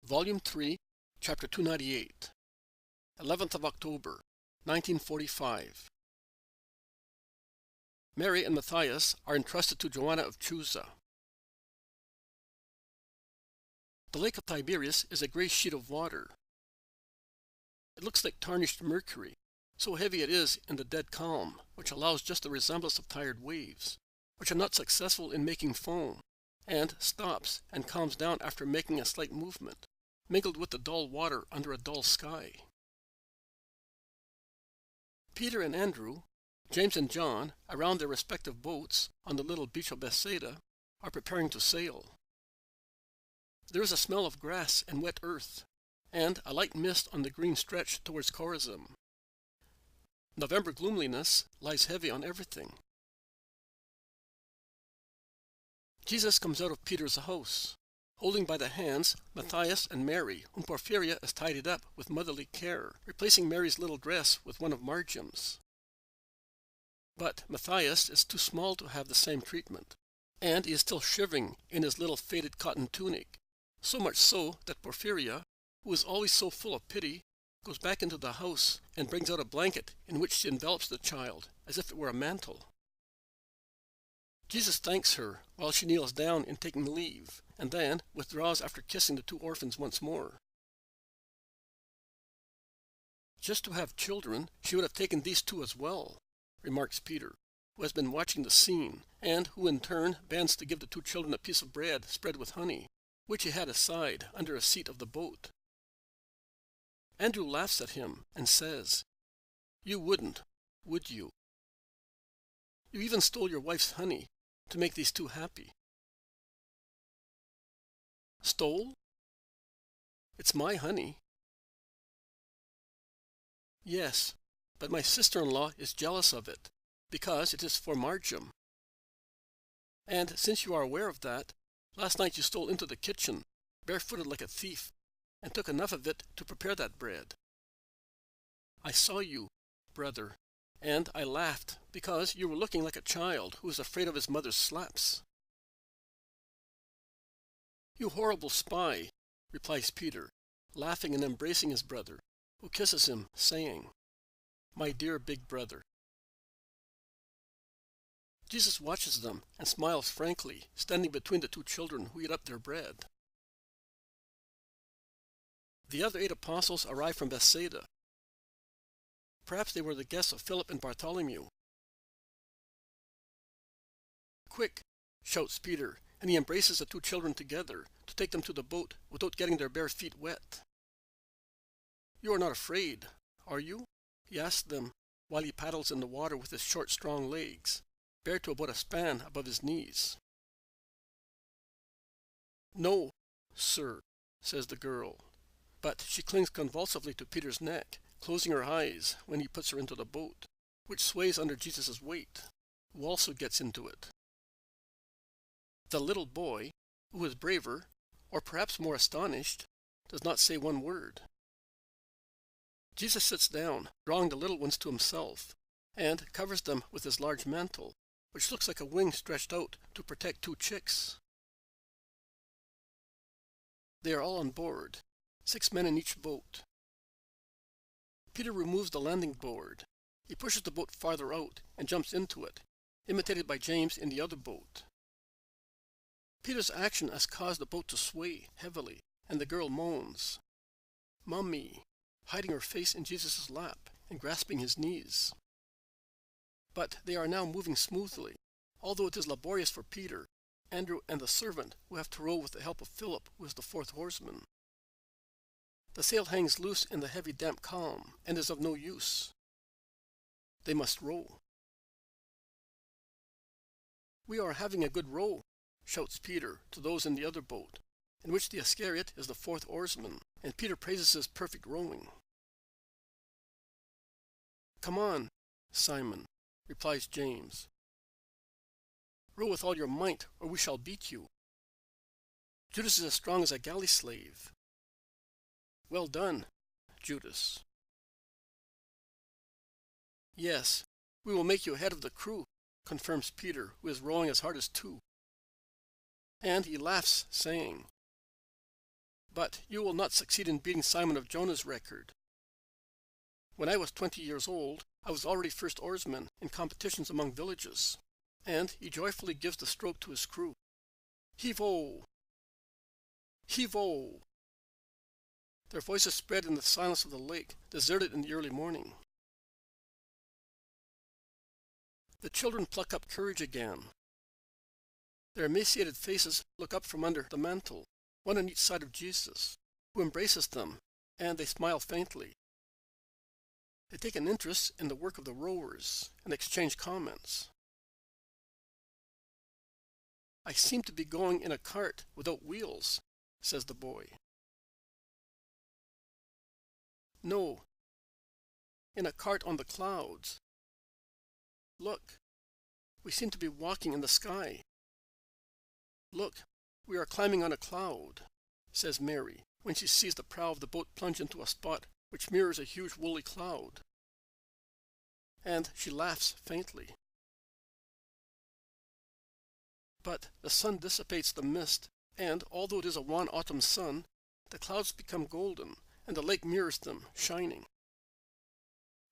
Volume 3, Chapter 298, 11th of October, 1945. Mary and Matthias are entrusted to Johanna of Chuza. The lake of Tiberias is a gray sheet of water. It looks like tarnished mercury, so heavy it is in the dead calm, which allows just the resemblance of tired waves, which are not successful in making foam, and stops and calms down after making a slight movement, mingled with the dull water under a dull sky. Peter and Andrew, James and John, around their respective boats on the little beach of Bethsaida, are preparing to sail. There is a smell of grass and wet earth, and a light mist on the green stretch towards Chorazin. November gloomliness lies heavy on everything. Jesus comes out of Peter's house, holding by the hands Matthias and Mary, whom Porphyria has tidied up with motherly care, replacing Mary's little dress with one of Margiam's. But Matthias is too small to have the same treatment, and he is still shivering in his little faded cotton tunic, so much so that Porphyria, who is always so full of pity, goes back into the house and brings out a blanket in which she envelops the child, as if it were a mantle. Jesus thanks her while she kneels down in taking leave, and then withdraws after kissing the two orphans once more. Just to have children, she would have taken these two as well, remarks Peter, who has been watching the scene, and who in turn bends to give the two children a piece of bread spread with honey, which he had aside under a seat of the boat. Andrew laughs at him and says, "You wouldn't, would you? You even stole your wife's honey to make these two happy." Stole? It's my honey. Yes, but my sister-in-law is jealous of it, because it is for Margiam. And since you are aware of that, last night you stole into the kitchen, barefooted like a thief, and took enough of it to prepare that bread. I saw you, brother, and I laughed, because you were looking like a child who is afraid of his mother's slaps. "You horrible spy," replies Peter, laughing and embracing his brother, who kisses him, saying, "My dear big brother." Jesus watches them and smiles frankly, standing between the two children who eat up their bread. The other 8 apostles arrive from Bethsaida. Perhaps they were the guests of Philip and Bartholomew. "Quick!" shouts Peter, and he embraces the two children together to take them to the boat without getting their bare feet wet. "You are not afraid, are you?" he asks them while he paddles in the water with his short, strong legs, bare to about a span above his knees. "No, sir," says the girl, but she clings convulsively to Peter's neck, closing her eyes when he puts her into the boat, which sways under Jesus' weight, who also gets into it. The little boy, who is braver, or perhaps more astonished, does not say one word. Jesus sits down, drawing the little ones to himself, and covers them with his large mantle, which looks like a wing stretched out to protect 2 chicks. They are all on board, 6 men in each boat. Peter removes the landing board. He pushes the boat farther out and jumps into it, imitated by James in the other boat. Peter's action has caused the boat to sway heavily, and the girl moans, "Mummy," hiding her face in Jesus' lap and grasping his knees. But they are now moving smoothly, although it is laborious for Peter, Andrew, and the servant, who have to row with the help of Philip, who is the 4th horseman. The sail hangs loose in the heavy damp calm and is of no use. They must row. "We are having a good row," shouts Peter to those in the other boat, in which the Iscariot is the 4th oarsman, and Peter praises his perfect rowing. "Come on, Simon," replies James. "Row with all your might, or we shall beat you. Judas is as strong as a galley slave." "Well done, Judas." "Yes, we will make you head of the crew," confirms Peter, who is rowing as hard as 2. And he laughs, saying, But you will not succeed in beating Simon of Jonah's record. When I was 20 years old, I was already first oarsman in competitions among villages, and he joyfully gives the stroke to his crew. Heave-o! Heave-o! Their voices spread in the silence of the lake, deserted in the early morning. The children pluck up courage again. Their emaciated faces look up from under the mantle, one on each side of Jesus, who embraces them, and they smile faintly. They take an interest in the work of the rowers and exchange comments. "I seem to be going in a cart without wheels," says the boy. "No, in a cart on the clouds. Look, we seem to be walking in the sky. Look, we are climbing on a cloud," says Mary, when she sees the prow of the boat plunge into a spot which mirrors a huge woolly cloud. And she laughs faintly. But the sun dissipates the mist, and although it is a wan autumn sun, the clouds become golden, and the lake mirrors them, shining.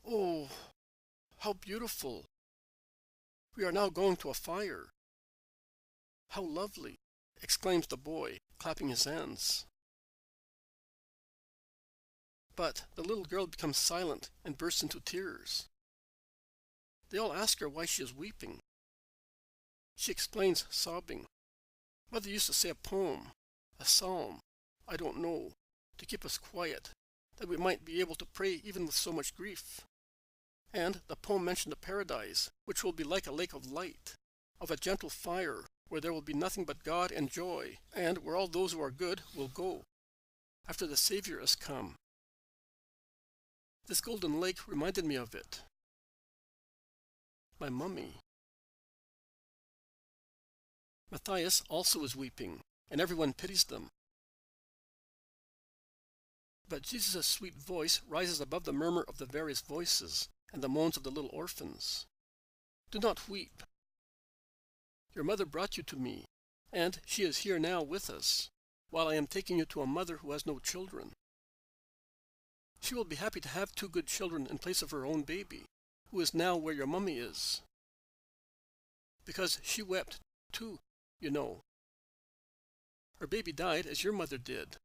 "Oh, how beautiful! We are now going to a fire. How lovely!" exclaims the boy, clapping his hands. But the little girl becomes silent and bursts into tears. They all ask her why she is weeping. She explains, sobbing. "Mother used to say a poem, a psalm, I don't know, to keep us quiet, that we might be able to pray even with so much grief. And the poem mentioned a paradise, which will be like a lake of light, of a gentle fire, where there will be nothing but God and joy, and where all those who are good will go, after the Savior has come. This golden lake reminded me of it. My mummy." Matthias also is weeping, and everyone pities them. But Jesus' sweet voice rises above the murmur of the various voices and the moans of the little orphans. "Do not weep. Your mother brought you to me, and she is here now with us, while I am taking you to a mother who has no children. She will be happy to have 2 good children in place of her own baby, who is now where your mummy is. Because she wept, too, you know. Her baby died as your mother did."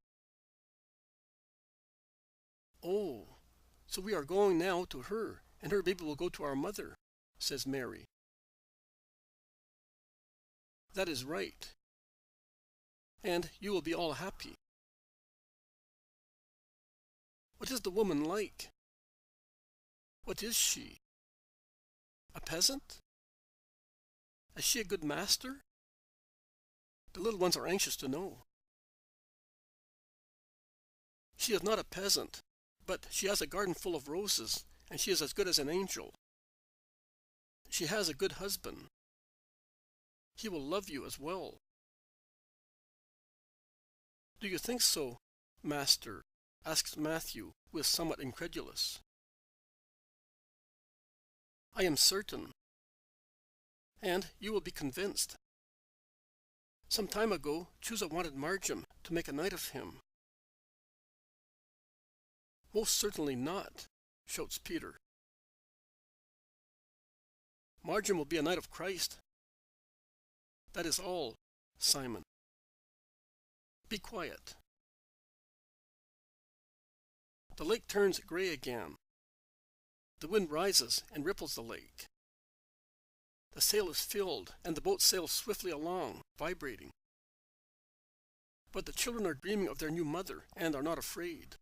"Oh, so we are going now to her, and her baby will go to our mother," says Mary. "That is right. And you will be all happy." "What is the woman like? What is she? A peasant? Is she a good master?" The little ones are anxious to know. "She is not a peasant, but she has a garden full of roses, and she is as good as an angel. She has a good husband. He will love you as well." "Do you think so, Master?" asks Matthew, who is somewhat incredulous. "I am certain. And you will be convinced. Some time ago, Chuza wanted Marjam to make a knight of him." "Most certainly not," shouts Peter. "Marjam will be a knight of Christ. That is all, Simon. Be quiet." The lake turns gray again. The wind rises and ripples the lake. The sail is filled, and the boat sails swiftly along, vibrating. But the children are dreaming of their new mother and are not afraid.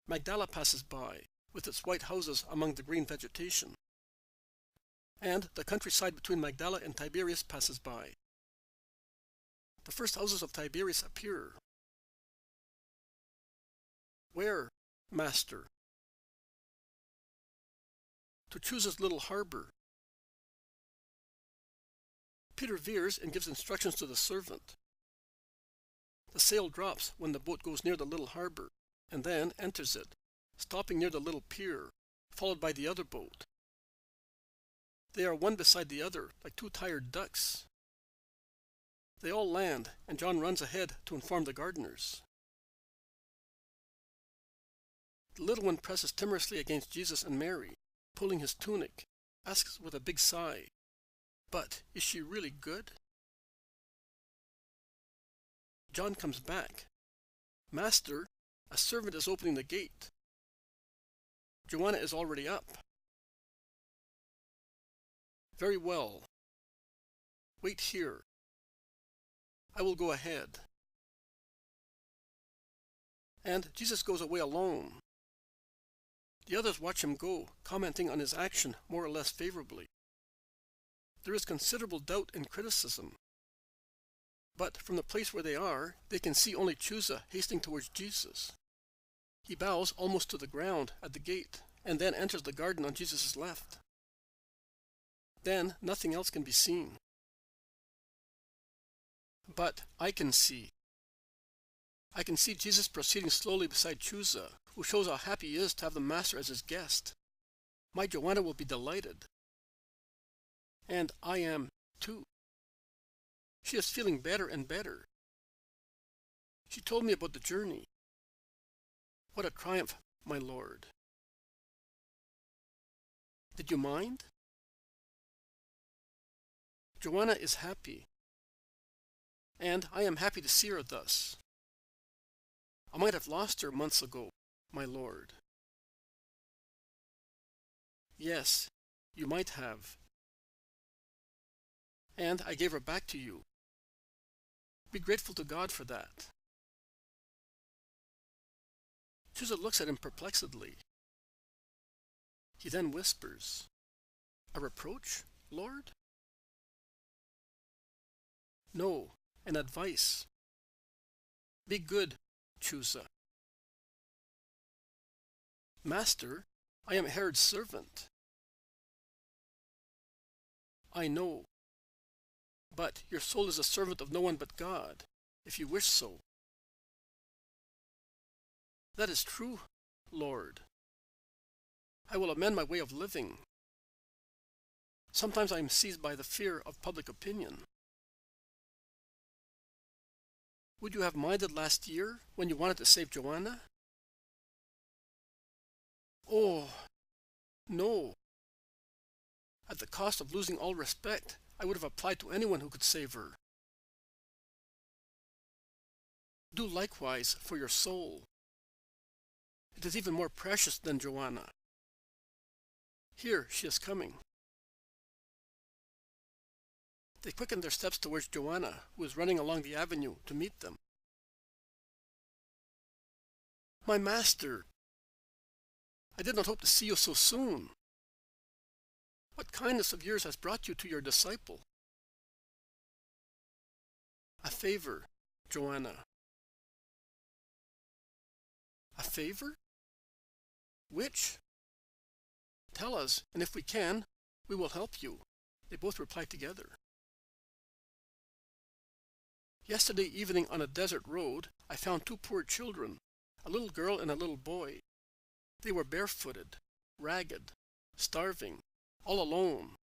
Magdala passes by, with its white houses among the green vegetation. And the countryside between Magdala and Tiberias passes by. The first houses of Tiberias appear. "Where, Master?" "To Chuza's little harbor." Peter veers and gives instructions to the servant. The sail drops when the boat goes near the little harbor, and then enters it, stopping near the little pier, followed by the other boat. They are one beside the other, like 2 tired ducks. They all land, and John runs ahead to inform the gardeners. The little one presses timorously against Jesus and Mary, pulling his tunic, asks with a big sigh, "But is she really good?" John comes back. "Master, a servant is opening the gate." Johanna is already up. "Very well. Wait here. I will go ahead." And Jesus goes away alone. The others watch him go, commenting on his action more or less favorably. There is considerable doubt and criticism. But from the place where they are, they can see only Chuza hastening towards Jesus. He bows almost to the ground at the gate, and then enters the garden on Jesus' left. Then nothing else can be seen. But I can see. I can see Jesus proceeding slowly beside Chuza, who shows how happy he is to have the Master as his guest. My Johanna will be delighted. And I am, too. She is feeling better and better. She told me about the journey. What a triumph, my Lord. Did you mind? Johanna is happy. And I am happy to see her thus. I might have lost her months ago, my Lord. Yes, you might have. And I gave her back to you. Be grateful to God for that. Chuza looks at him perplexedly. He then whispers, "A reproach, Lord?" "No, an advice. Be good, Chuza." "Master, I am Herod's servant." "I know. But your soul is a servant of no one but God, if you wish so." "That is true, Lord. I will amend my way of living. Sometimes I am seized by the fear of public opinion." "Would you have minded last year when you wanted to save Johanna?" "Oh, no. At the cost of losing all respect, I would have applied to anyone who could save her." "Do likewise for your soul. It is even more precious than Johanna. Here she is coming." They quicken their steps towards Johanna, who is running along the avenue to meet them. "My master! I did not hope to see you so soon. What kindness of yours has brought you to your disciple?" "A favor, Johanna." "A favor? Which?" "Tell us, and if we can, we will help you," they both reply together. "Yesterday evening on a desert road, I found two poor children, a little girl and a little boy. They were barefooted, ragged, starving, all alone,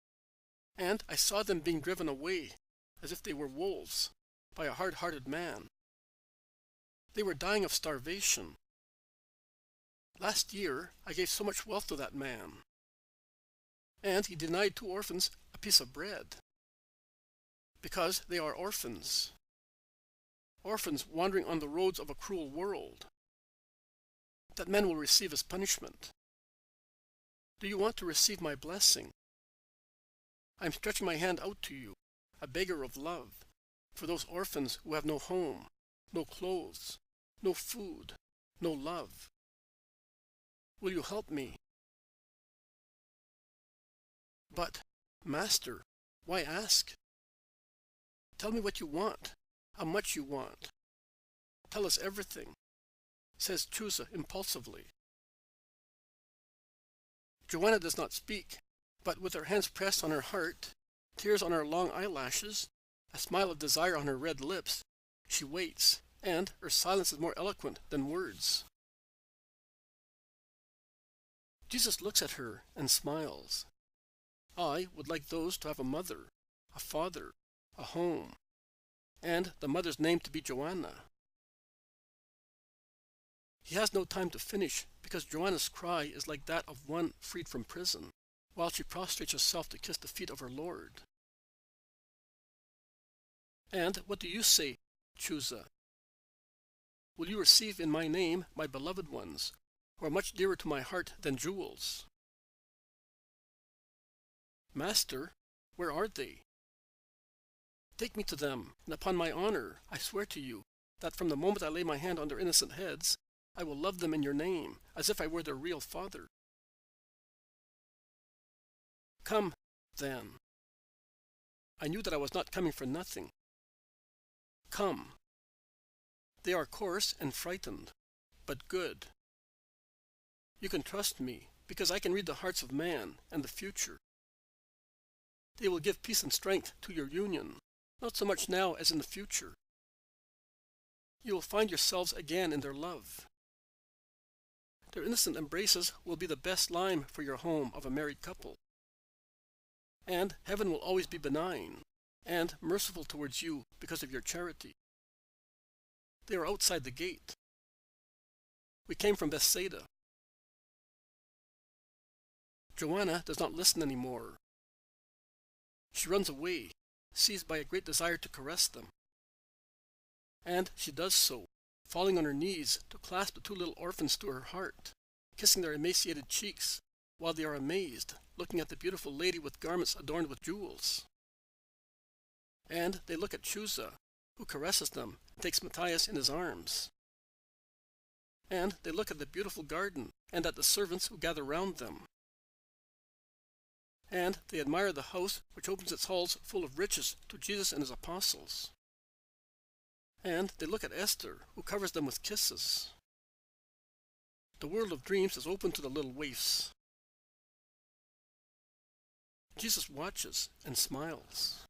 and I saw them being driven away, as if they were wolves, by a hard-hearted man. They were dying of starvation. Last year, I gave so much wealth to that man, and he denied two orphans a piece of bread, because they are orphans. Orphans wandering on the roads of a cruel world. That man will receive his punishment. Do you want to receive my blessing? I am stretching my hand out to you, a beggar of love, for those orphans who have no home, no clothes, no food, no love. Will you help me?" "But, Master, why ask? Tell me what you want, how much you want. Tell us everything," says Chuza impulsively. Johanna does not speak, but with her hands pressed on her heart, tears on her long eyelashes, a smile of desire on her red lips, she waits, and her silence is more eloquent than words. Jesus looks at her and smiles. "I would like those to have a mother, a father, a home, and the mother's name to be Johanna. He has no time to finish, because Johanna's cry is like that of one freed from prison, while she prostrates herself to kiss the feet of her Lord. And what do you say, Chuza? Will you receive in my name my beloved ones, who are much dearer to my heart than jewels? Master, where are they? Take me to them, and upon my honor, I swear to you, that from the moment I lay my hand on their innocent heads, I will love them in your name, as if I were their real father. Come, then. I knew that I was not coming for nothing. Come. They are coarse and frightened, but good. You can trust me, because I can read the hearts of man and the future. They will give peace and strength to your union, not so much now as in the future. You will find yourselves again in their love. Their innocent embraces will be the best lime for your home of a married couple. And heaven will always be benign and merciful towards you because of your charity. They are outside the gate. We came from Bethsaida. Johanna does not listen anymore. She runs away, seized by a great desire to caress them. And she does so, falling on her knees to clasp the two little orphans to her heart, kissing their emaciated cheeks, while they are amazed, looking at the beautiful lady with garments adorned with jewels. And they look at Chuza, who caresses them and takes Matthias in his arms. And they look at the beautiful garden and at the servants who gather round them. And they admire the house which opens its halls full of riches to Jesus and his apostles. And they look at Esther, who covers them with kisses. The world of dreams is open to the little waifs. Jesus watches and smiles.